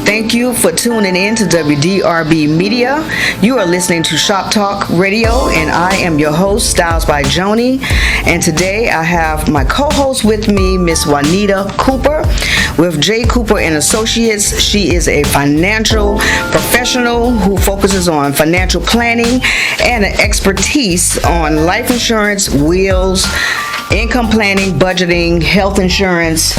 Thank you for tuning in to Wdrbmedia. You are listening to Shop Talk Radio, and I am your host, Styles by Joni. And today I have my co-host with me, Miss Juanita Cooper, with jcooper&associates. She is a financial professional who focuses on financial planning and an expertise on life insurance, wills, income planning, budgeting, health insurance.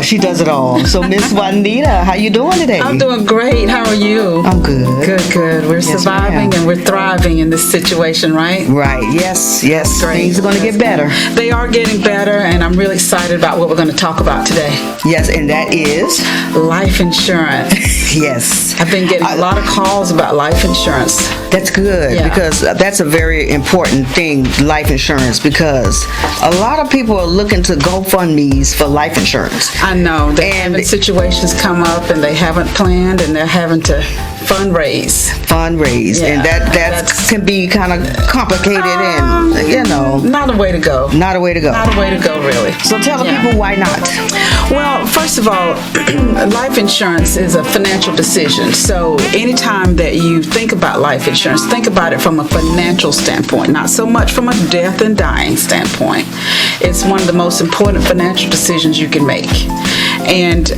She does it all. So, Miss Juanita, how you doing today? I'm doing great. How are you? I'm good. Good. We're surviving and we're thriving in this situation, right? Right. Yes. Great. Things are going to get better. They are getting better, and I'm really excited about what we're going to talk about today. Yes, and that is? Life insurance. Yes. I've been getting a lot of calls about life insurance. That's good, because that's a very important thing, life insurance, because a lot of people are looking to GoFundMes for life insurance. I know. They're having situations come up and they haven't planned, and they're having to fundraise, and that can be kind of complicated, and not a way to go. Not a way to go, really. So tell the people why not. Well, first of all, life insurance is a financial decision. So anytime that you think about life insurance, think about it from a financial standpoint, not so much from a death and dying standpoint. It's one of the most important financial decisions you can make. And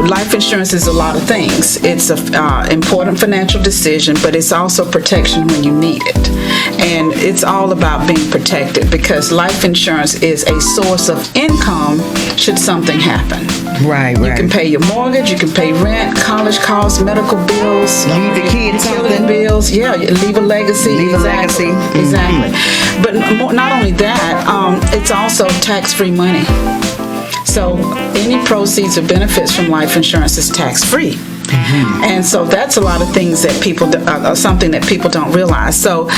life insurance is a lot of things. It's an important financial decision, but it's also protection when you need it. And it's all about being protected, because life insurance is a source of income should something happen. Right. You can pay your mortgage, you can pay rent, college costs, medical bills, leave the kids something. Bills. Yeah, leave a legacy. Exactly. But not only that, it's also tax-free money. So any proceeds or benefits from life insurance is tax-free. And so that's a lot of things that something that people don't realize. So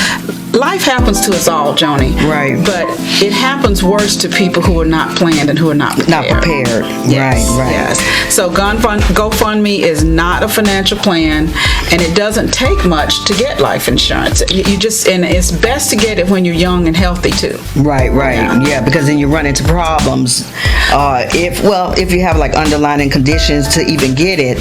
life happens to us all, Joni. Right. But it happens worse to people who are not planned and who are not prepared. Yes. Right. Yes. So GoFundMe is not a financial plan, and it doesn't take much to get life insurance. And it's best to get it when you're young and healthy too. Right. Yeah, because then you run into problems. If you have like underlying conditions to even get it,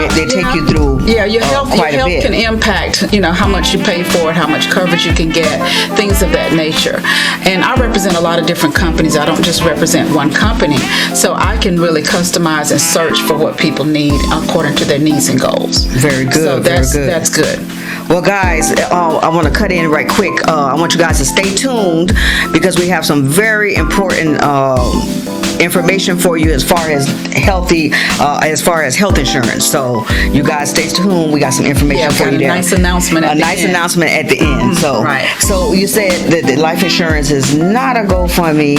they take you through. Yeah, your health can impact, how much you pay for it, how much coverage you can get, things of that nature. And I represent a lot of different companies. I don't just represent one company. So I can really customize and search for what people need according to their needs and goals. Very good. So that's good. Well, guys, I want to cut in right quick. I want you guys to stay tuned, because we have some very important information for you as far as health insurance. So you guys stay tuned. We got some information for you there. A nice announcement at the end. Announcement at the end. So you said that life insurance is not a GoFundMe.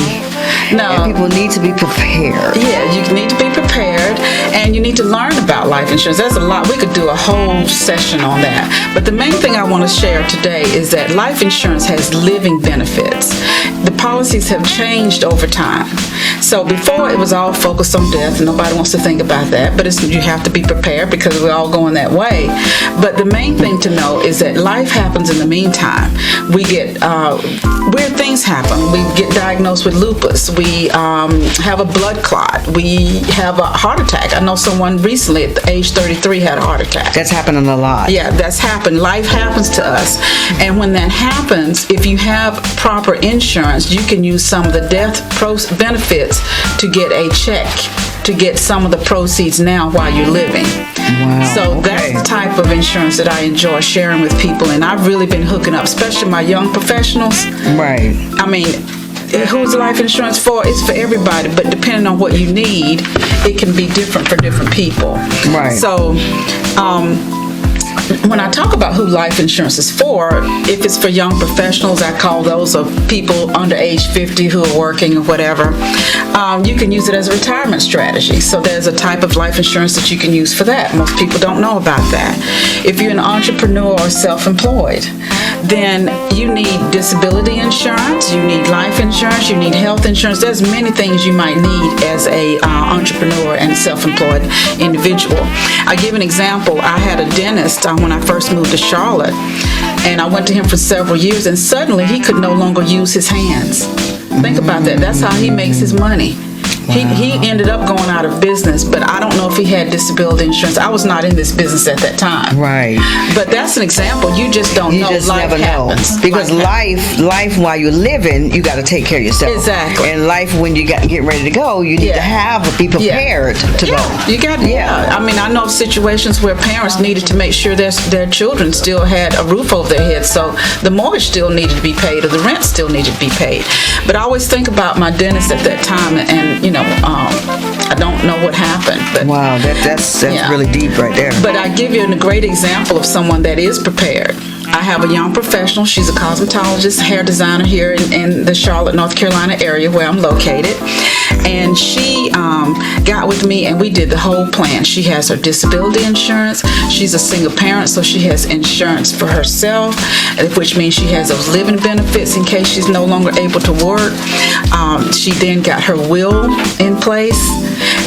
No. And people need to be prepared. Yeah, you need to be prepared, and you need to learn about life insurance. There's a lot. We could do a whole session on that. But the main thing I want to share today is that life insurance has living benefits. The policies have changed over time. So before, it was all focused on death, and nobody wants to think about that, but you have to be prepared, because we're all going that way. But the main thing to know is that life happens in the meantime. We get weird things happen. We get diagnosed with lupus. We have a blood clot. We have a heart attack. I know someone recently at the age 33 had a heart attack. That's happening a lot. Yeah, that's happened. Life happens to us. And when that happens, if you have proper insurance, you can use some of the death benefits to get a check, to get some of the proceeds now while you're living. Wow. So that's the type of insurance that I enjoy sharing with people, and I've really been hooking up, especially my young professionals. Right. I mean, who's life insurance for? It's for everybody, but depending on what you need, it can be different for different people. Right. So, when I talk about who life insurance is for, if it's for young professionals, I call those of people under age 50 who are working or whatever. You can use it as a retirement strategy. So there's a type of life insurance that you can use for that. Most people don't know about that. If you're an entrepreneur or self-employed, then you need disability insurance, you need life insurance, you need health insurance. There's many things you might need as a entrepreneur and self-employed individual. I'll give an example. I had a dentist when I first moved to Charlotte, and I went to him for several years, and suddenly he could no longer use his hands. Think about that. That's how he makes his money. He ended up going out of business, but I don't know if he had disability insurance. I was not in this business at that time. Right. But that's an example. You just don't know. You just life never happens. know. Because life while you're living, you got to take care of yourself. Exactly. And life when you get ready to go, you need to be prepared to go. You got I mean, I know of situations where parents needed to make sure their children still had a roof over their head, so the mortgage still needed to be paid or the rent still needed to be paid. But I always think about my dentist at that time, and I don't know what happened. But wow, that's really deep right there. But I give you a great example of someone that is prepared. I have a young professional. She's a cosmetologist, hair designer here in the Charlotte, North Carolina area where I'm located. And she got with me and we did the whole plan. She has her disability insurance. She's a single parent, so she has insurance for herself, which means she has those living benefits in case she's no longer able to work. She then got her will in place.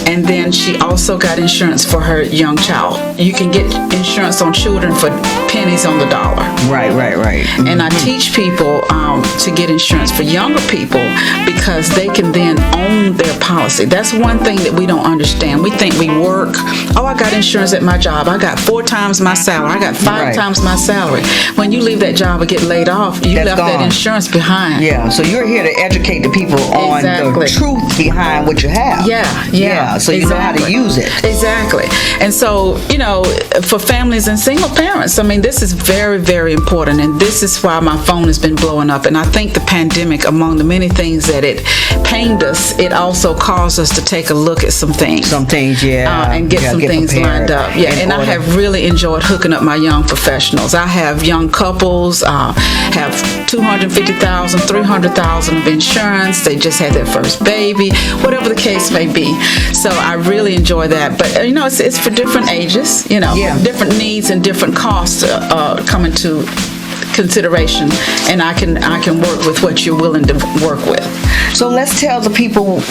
And then she also got insurance for her young child. You can get insurance on children for pennies on the dollar. Right. Mm-hmm. And I teach people to get insurance for younger people because they can then own their policy. That's one thing that we don't understand. We think we work. Oh, I got insurance at my job. I got 4 times my salary. I got 5 times my salary. When you leave that job or get laid off, you left that insurance behind. Yeah, so you're here to educate the people on the truth behind what you have. Yeah. So you know how to use it. Exactly. And so, for families and single parents, I mean, this is very, very important. And this is why my phone has been blowing up. And I think the pandemic, among the many things that it pained us, it also caused us to take a look at some things. And get some things lined up. And I have really enjoyed hooking up my young professionals. I have young couples, have $250,000, $300,000 of insurance. They just had their first baby, whatever the case may be. So I really enjoy that. But, it's for different ages, different needs and different costs come into consideration, and I can work with what you're willing to work with. So let's tell the people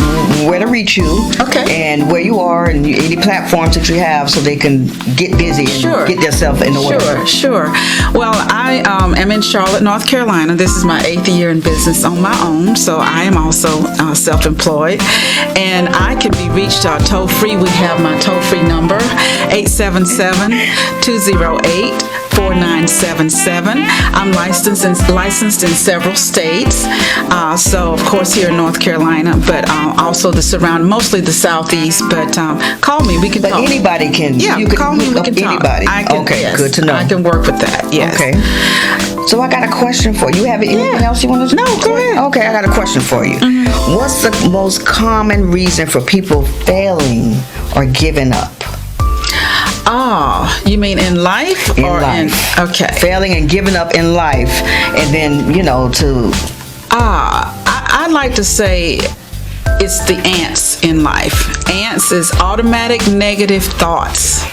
where to reach you, and where you are, and any platforms that you have, so they can get busy and get themselves in order. Sure. Well, I am in Charlotte, North Carolina. This is my 8th year in business on my own, so I am also self-employed, and I can be reached toll-free. We have my toll-free number, 877-208-4977. I'm licensed in several states. So, of course, here in North Carolina, but also mostly the Southeast. But call me. We can talk. But anybody can. Yeah, you can call me. We can talk. Anybody. Yes, good to know. I can work with that. Yes. Okay. So I got a question for you. You have anything else you want to? No, go ahead. Okay, I got a question for you. Mm-hmm. What's the most common reason for people failing or giving up? Oh, you mean in life? Okay. Failing and giving up in life, and then, I'd like to say it's the ants in life. Ants is automatic negative thoughts.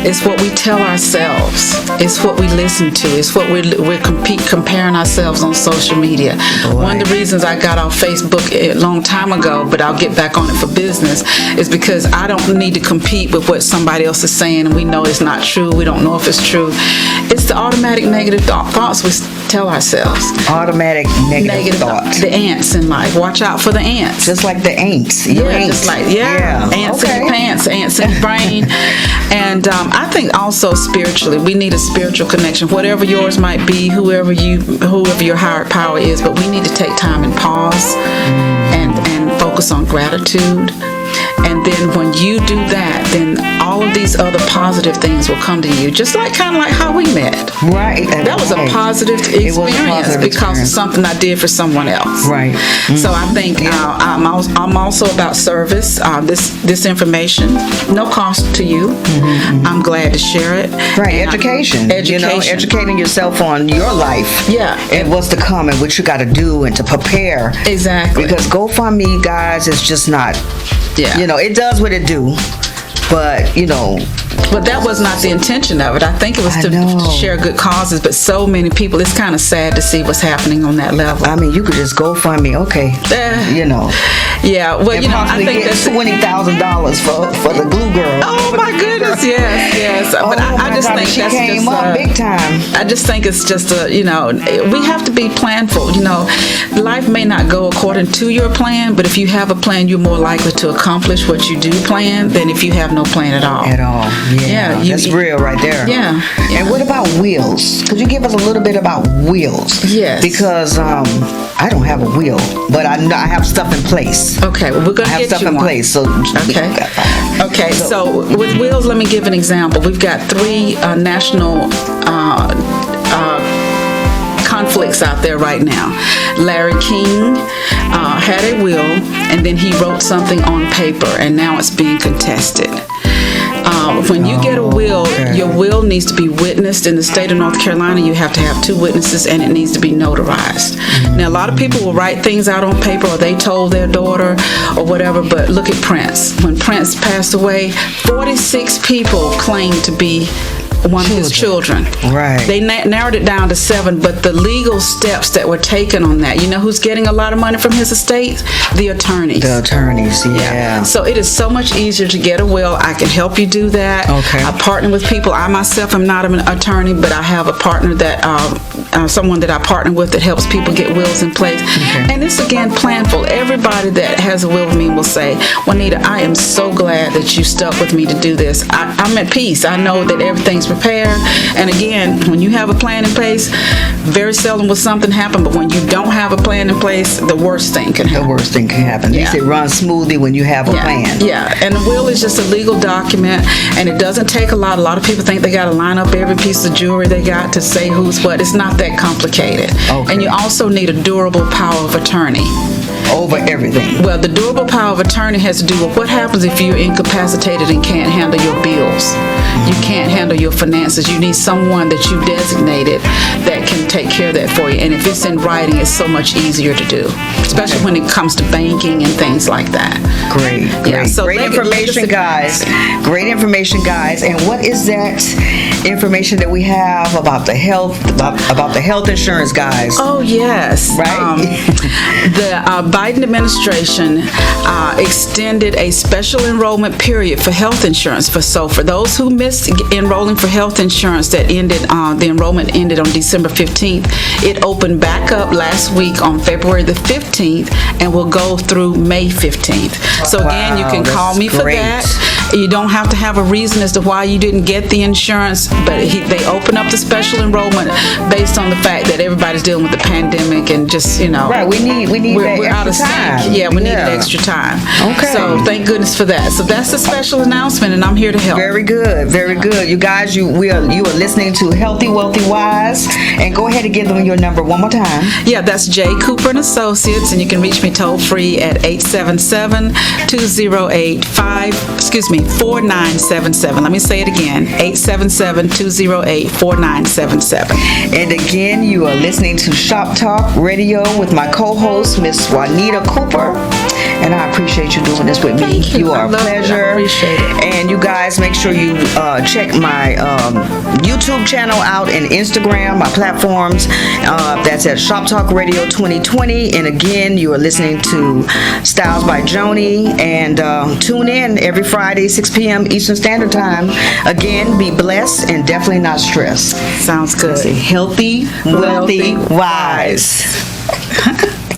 It's what we tell ourselves. It's what we listen to. It's what we're comparing ourselves on social media. Boy. One of the reasons I got off Facebook a long time ago, but I'll get back on it for business, is because I don't need to compete with what somebody else is saying, and we know it's not true. We don't know if it's true. It's the automatic negative thoughts we tell ourselves. Automatic negative thoughts. The ants in life. Watch out for the ants. Just like the ants. Ants in your pants, ants in your brain. And I think also spiritually, we need a spiritual connection. Whatever yours might be, whoever your higher power is, but we need to take time and pause and focus on gratitude. And then when you do that, then all of these other positive things will come to you, just kind of like how we met. Right. That was a positive experience because of something I did for someone else. Right. Mm-hmm. So I think I'm also about service. This information, no cost to you. Mm-hmm. I'm glad to share it. Right. Education. Educating yourself on your life. Yeah. And what's to come and what you got to do and to prepare. Exactly. Because GoFundMe, guys, is just not. Yeah. It does what it do, but But that was not the intention of it. I think it was to share good causes, but so many people, it's kind of sad to see what's happening on that level. I mean, you could just GoFundMe, Yeah, well, I think that's $20,000 for the glue girl. Oh my goodness, yes. But I just think she that's came up big time. I just think it's just we have to be planful. Life may not go according to your plan, but if you have a plan, you're more likely to accomplish what you do plan than if you have no plan at all. Yeah, that's real right there. Yeah. And what about wills? Could you give us a little bit about wills? Yes. Because I don't have a will, but I have stuff in place. Okay, well, we're going to get you one. I have stuff in place. Okay, so with wills, let me give an example. We've got 3 national conflicts out there right now. Larry King had a will, and then he wrote something on paper, and now it's being contested. When you get a will, your will needs to be witnessed. In the state of North Carolina, you have to have 2 witnesses, and it needs to be notarized. Now, a lot of people will write things out on paper, or they told their daughter, or whatever, but look at Prince. When Prince passed away, 46 people claimed to be one of his children. Right. They narrowed it down to 7, but the legal steps that were taken on that, you know who's getting a lot of money from his estate? The attorneys. The attorneys, yeah. So it is so much easier to get a will. I can help you do that. Okay. I partner with people. I myself am not an attorney, but I have a partner that, someone that I partner with that helps people get wills in place. Okay. And it's, again, planful. Everybody that has a will with me will say, Juanita, I am so glad that you stuck with me to do this. I'm at peace. I know that everything's prepared. And again, when you have a plan in place, very seldom will something happen, but when you don't have a plan in place, the worst thing can happen. The worst thing can happen. At least it runs smoothly when you have a plan. Yeah, and a will is just a legal document, and it doesn't take a lot. A lot of people think they got to line up every piece of jewelry they got to say who's what. It's not that complicated. Okay. And you also need a durable power of attorney. Over everything. Well, the durable power of attorney has to do with what happens if you're incapacitated and can't handle your bills. You can't handle your finances. You need someone that you designated that can take care of that for you. And if it's in writing, it's so much easier to do, especially when it comes to banking and things like that. Great. Yeah, so great information, guys. Great information, guys. And what is that information that we have about the health, about the health insurance, guys? Oh, yes. Right? The Biden administration extended a special enrollment period for health insurance. For those who missed enrolling for health insurance, that ended, the enrollment ended on December 15th. It opened back up last week on February the 15th and will go through May 15th. So again, you can call me for that. You don't have to have a reason as to why you didn't get the insurance, but they open up the special enrollment based on the fact that everybody's dealing with the pandemic and just, Right, we need we're out of sync. Yeah, we needed extra time. Okay. So thank goodness for that. So that's a special announcement, and I'm here to help. Very good, very good. You guys, you are listening to Healthy, Wealthy, Wise, and go ahead and give them your number one more time. Yeah, that's jcooper&associates, and you can reach me toll free at 877-208-4977. Let me say it again, 877-208-4977. And again, you are listening to Shop Talk Radio with my co-host, Miss Juanita Cooper. And I appreciate you doing this with me. Thank you. You are a pleasure. I appreciate it. And you guys, make sure you check my YouTube channel out and Instagram, my platforms. That's at ShopTalk2020. And again, you are listening to Styles by Joni. And tune in every Friday, 6 p.m. Eastern Standard Time. Again, be blessed and definitely not stressed. Sounds good. Healthy, wealthy, wise.